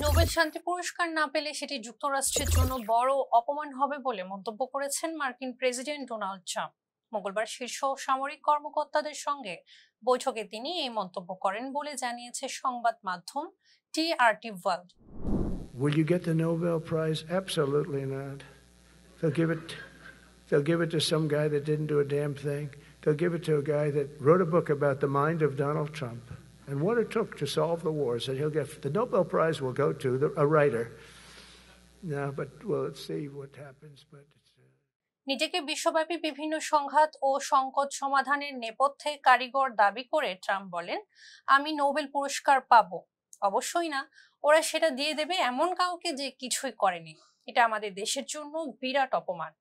Nobel শান্তি পুরস্কার না পেলে সেটি যুক্তরাষ্ট্রের জন্য বড় অপমান হবে বলে মন্তব্য করেছেন মার্কিন প্রেসিডেন্ট ডোনাল্ড ট্রাম্প। মঙ্গলবার শীর্ষ সামরিক কর্মকর্তাদের সঙ্গে বৈঠকে তিনি এই মন্তব্য করেন বলে জানিয়েছে সংবাদ মাধ্যম TRT world. Will you get the Nobel Prize? Absolutely not. They'll give it to some guy that didn't do a damn thing. They'll give it to a guy that wrote a book about the mind of Donald Trump and what it took to solve the wars. And he'll get the Nobel Prize will go to a writer. No, but we'll see what happens. But নিজেকে বিশ্বব্যাপী বিভিন্ন সংঘাত ও সংকট সমাধানের নেপথ্যে কারিগর দাবি করে ট্রাম্প বলেন, আমি নোবেল পুরস্কার পাবো। অবশ্যই না, ওরা সেটা দিয়ে দেবে এমন কাউকে যে কিছুই করেনি। এটা আমাদের দেশের জন্য বিরাট অপমান।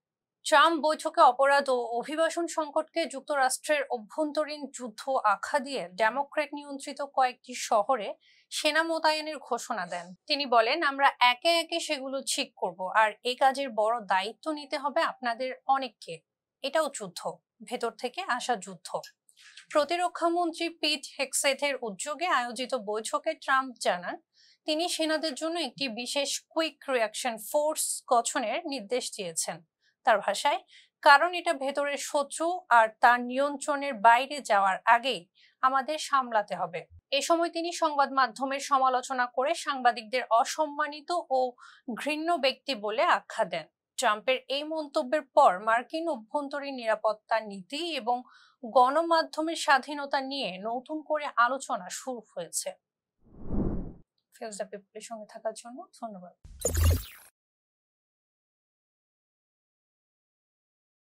ট্রাম্প বৈঠকে অপরাধ ও অভিবাসন সংকটকে যুক্তরাষ্ট্রের অভ্যন্তরীণ যুদ্ধ আখ্যা দিয়ে ডেমোক্র্যাট নিয়ন্ত্রিত কয়েকটি শহরে সেনা মোতায়েনের ঘোষণা দেন। তিনি বলেন, আমরা একে একে সেগুলো ঠিক করব, আর এই কাজের বড় দায়িত্ব নিতে হবে আপনাদের অনেককে। এটাও যুদ্ধ, ভেতর থেকে আসা যুদ্ধ। প্রতিরক্ষা মন্ত্রী পিট হেগসেথের উদ্যোগে আয়োজিত বৈঠকে ট্রাম্প জানান, তিনি সেনাদের জন্য একটি বিশেষ কুইক রিঅ্যাকশন ফোর্স গঠনের নির্দেশ দিয়েছেন। তার ভাষায়, কারণ এটা ভেতরের শত্রু আর তার নিয়ন্ত্রণের বাইরে যাওয়ার আগেই আমাদের সামলাতে হবে। এ সময় তিনি সংবাদ মাধ্যমের সমালোচনা করে সাংবাদিকদের অসম্মানিত ও ঘৃণ্য ব্যক্তি বলে আখ্যা দেন। ট্রাম্পের এই মন্তব্যের পর মার্কিন অভ্যন্তরীণ নিরাপত্তা নীতি এবং গণমাধ্যমের স্বাধীনতা নিয়ে নতুন করে আলোচনা শুরু হয়েছে। ফিউজ দ্য পিপলের সঙ্গে থাকার জন্য ধন্যবাদ।